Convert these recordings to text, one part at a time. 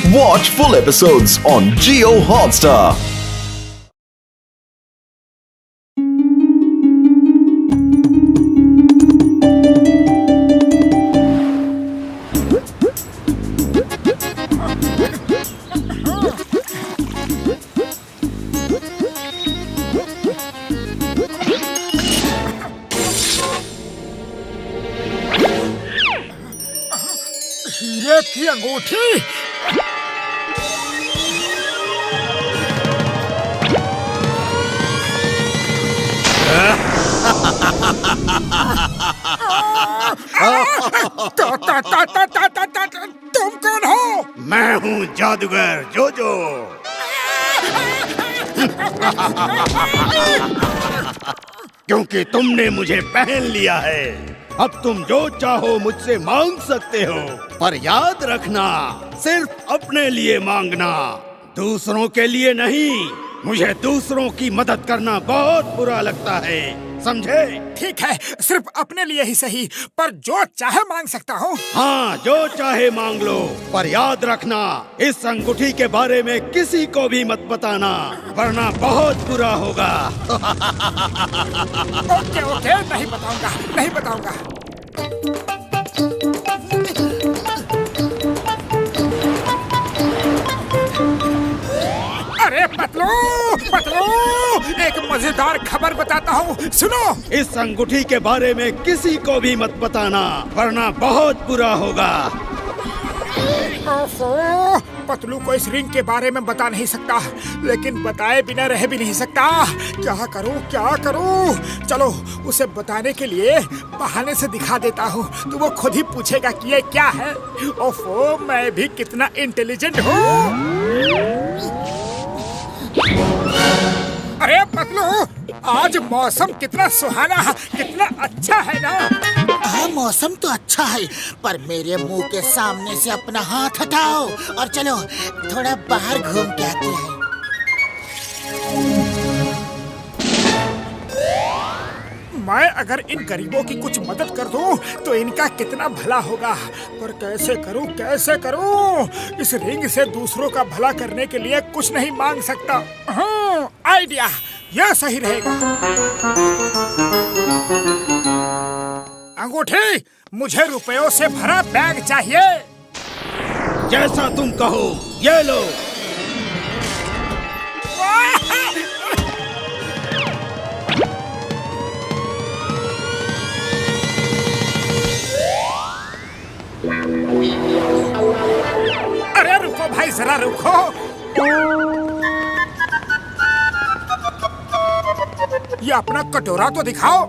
Watch full episodes on Jio Hotstar. हीरे की अंगूठी। तुम कौन हो? मैं हूँ जादूगर जोजो। क्योंकि तुमने मुझे पहन लिया है, अब तुम जो चाहो मुझसे मांग सकते हो, पर याद रखना सिर्फ अपने लिए मांगना, दूसरों के लिए नहीं। मुझे दूसरों की मदद करना बहुत बुरा लगता है, समझे? ठीक है, सिर्फ अपने लिए ही सही, पर जो चाहे मांग सकता हूँ। हाँ, जो चाहे मांग लो, पर याद रखना इस अंगूठी के बारे में किसी को भी मत बताना, वरना बहुत बुरा होगा। ओके ओके, नहीं बताऊंगा, नहीं बताऊंगा। अरे पतलू, पतलू, एक मजेदार खबर बताता हूँ, सुनो। इस अंगूठी के बारे में किसी को भी मत बताना, वरना बहुत बुरा होगा। ओफो, पतलू को इस रिंग के बारे में बता नहीं सकता, लेकिन बताए बिना रह भी नहीं सकता। क्या करूं, क्या करूं? चलो उसे बताने के लिए बहाने से दिखा देता हूँ, तो वो खुद ही पूछेगा कि ये क्या है। ओफो, मैं भी कितना इंटेलिजेंट हूँ। अरे पतलू, आज मौसम कितना सुहाना है, कितना अच्छा है ना? हाँ, मौसम तो अच्छा है, पर मेरे मुंह के सामने से अपना हाथ हटाओ और चलो थोड़ा बाहर घूम के आते हैं। मैं अगर इन गरीबों की कुछ मदद कर दूं, तो इनका कितना भला होगा। पर कैसे करूं, कैसे करूं? इस रिंग से दूसरों का भला करने के लिए कुछ नहीं मांग सकता। हाँ, आइडिया, यह सही रहेगा। अंगूठी, मुझे रुपयों से भरा बैग चाहिए। जैसा तुम कहो, ये लो। अरे रुको भाई, जरा रुको। ये अपना कटोरा तो दिखाओ।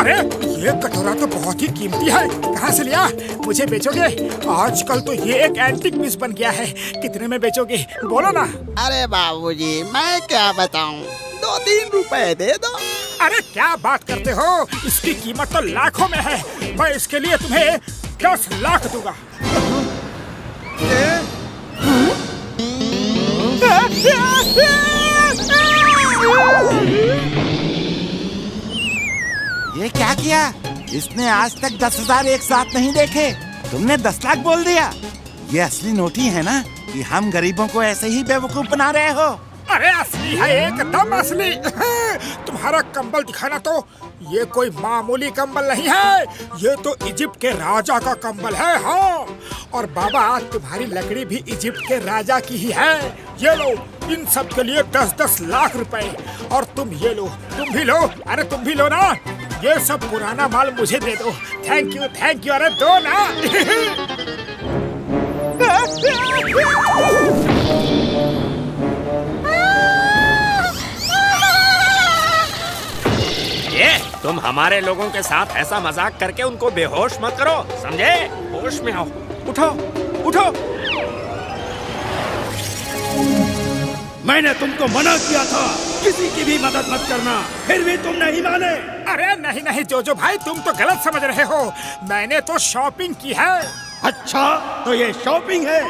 अरे ये कटोरा तो बहुत ही कीमती है, कहाँ से लिया? मुझे बेचोगे? आजकल तो ये एक एंटीक पीस बन गया है। कितने में बेचोगे, बोलो ना। अरे बाबूजी, मैं क्या बताऊं, 2-3 रुपए दे दो। अरे क्या बात करते हो, इसकी कीमत तो लाखों में है। मैं इसके लिए तुम्हें 10 लाख दूंगा। ये क्या किया? इसने आज तक 10,000 एक साथ नहीं देखे, तुमने 10 लाख बोल दिया। ये असली नोटी है ना, कि हम गरीबों को ऐसे ही बेवकूफ बना रहे हो? अरे असली है, एकदम असली। तुम्हारा कंबल दिखाना, तो ये कोई मामूली कंबल नहीं है, ये तो इजिप्ट के राजा का कंबल है। हाँ, और बाबा तुम्हारी लकड़ी भी इजिप्ट के राजा की ही है। ये लो, इन सब के लिए 10-10 लाख रुपए। और तुम ये लो, तुम भी लो। अरे तुम भी लो ना, ये सब पुराना माल मुझे दे दो। Thank you, thank you. अरे दो ना। ये तुम हमारे लोगों के साथ ऐसा मजाक करके उनको बेहोश मत करो, समझे? होश में आओ, उठो उठो। मैंने तुमको मना किया था किसी की भी मदद मत करना, फिर भी तुम नहीं माने। अरे नहीं नहीं जोजो भाई, तुम तो गलत समझ रहे हो। मैंने तो शॉपिंग की है। अच्छा, तो ये शॉपिंग है?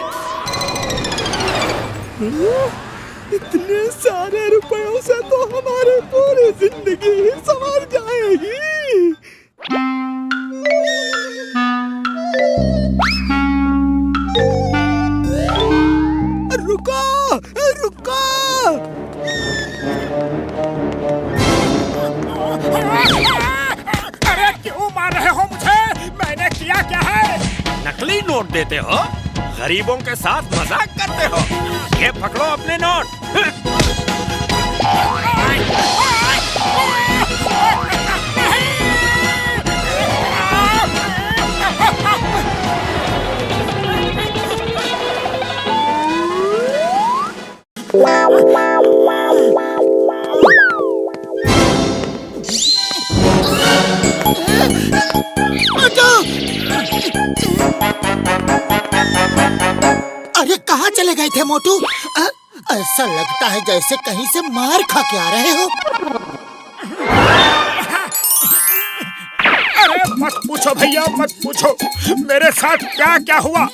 इतने सारे रुपयों से तो हमारी पूरी जिंदगी ही संवर जाएगी। अरे क्यों मार रहे हो मुझे? मैंने किया क्या है? नकली नोट देते हो, गरीबों के साथ मजाक करते हो। ये पकड़ो अपने नोट। अरे कहाँ चले गए थे मोटू? ऐसा लगता है जैसे कहीं से मार खा के आ रहे हो। अरे मत पूछो भैया, मत पूछो मेरे साथ क्या क्या हुआ।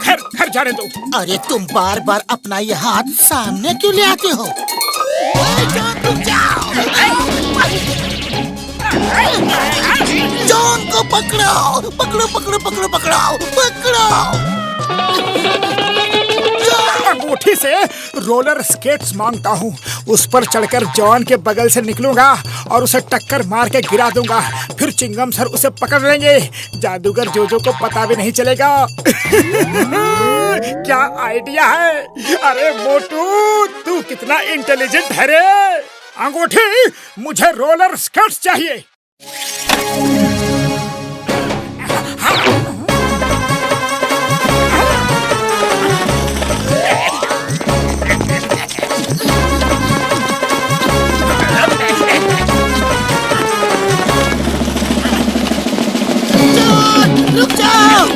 खैर खैर जाने दो। अरे तुम बार बार अपना ये हाथ सामने क्यों ले आते हो? जॉन को पकड़ो, पकड़ो पकड़ो पकड़ो पकड़ो पकड़ो। अंगूठी से रोलर स्केट्स मांगता हूँ। उस पर चढ़कर जॉन के बगल से निकलूंगा और उसे टक्कर मार के गिरा दूंगा। फिर चिंगम सर उसे पकड़ लेंगे। जादूगर जोजो को पता भी नहीं चलेगा। क्या आइडिया है? अरे मोटू, तू कितना इंटेलिजेंट है रे। अंगूठी, मुझे रोलर स्केट्स चाहिए। रुक जाओ।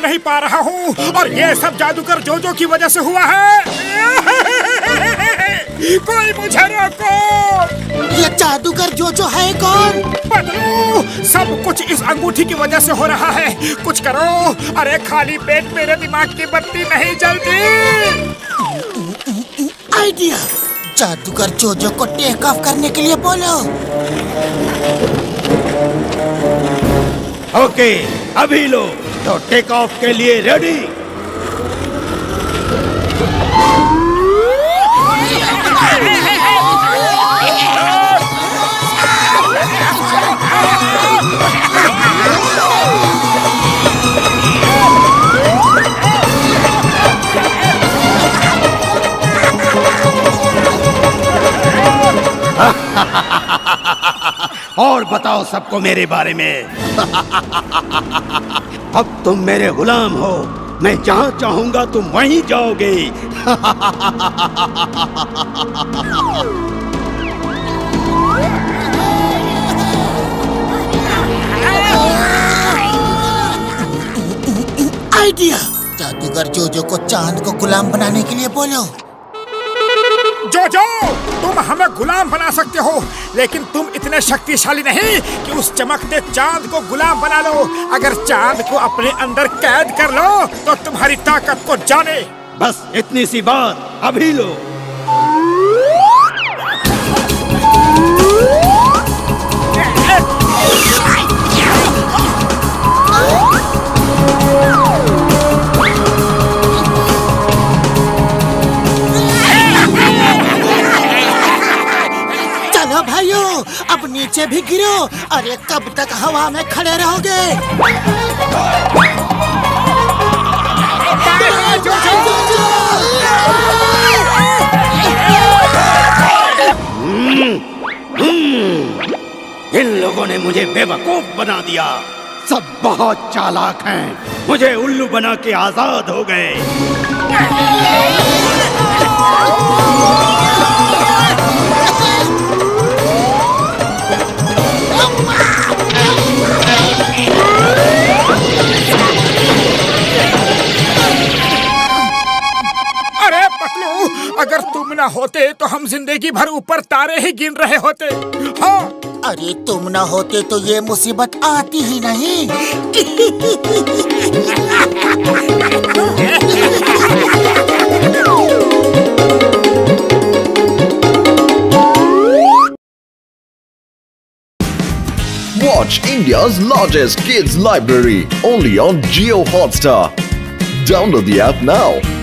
नहीं पा रहा हूँ और ये सब जादूगर जोजो की वजह से हुआ है। कोई मुझे रोको। ये जादूगर जोजो है कौन? बदलू, सब कुछ इस अंगूठी की वजह से हो रहा है। कुछ करो। अरे खाली पेट मेरे दिमाग की बत्ती नहीं जलती। आइडिया, जादूगर जोजो को टेक ऑफ करने के लिए बोलो। ओके, अभी लो तो टेक ऑफ के लिए रेडी। और बताओ सबको मेरे बारे में। अब तुम मेरे गुलाम हो। मैं जहाँ चाहूंगा तुम वहीं जाओगे। आइडिया, जादूगर जोजो को चांद को गुलाम बनाने के लिए बोलो। जोजो, तुम हमें गुलाम बना सकते हो, लेकिन तुम इतने शक्तिशाली नहीं कि उस चमकते चांद को गुलाम बना लो। अगर चांद को अपने अंदर कैद कर लो तो तुम्हारी ताकत को जाने। बस इतनी सी बात, अभी लो। नीचे भी गिरो। अरे कब तक हवा में खड़े रहोगे? इन लोगों ने मुझे बेवकूफ बना दिया। सब बहुत चालाक हैं। मुझे उल्लू बना के आजाद हो गए। अरे पतलू, अगर तुम ना होते तो हम जिंदगी भर ऊपर तारे ही गिन रहे होते। हाँ। अरे तुम ना होते तो ये मुसीबत आती ही नहीं। Watch India's largest kids library only on Jio Hotstar. Download the app now.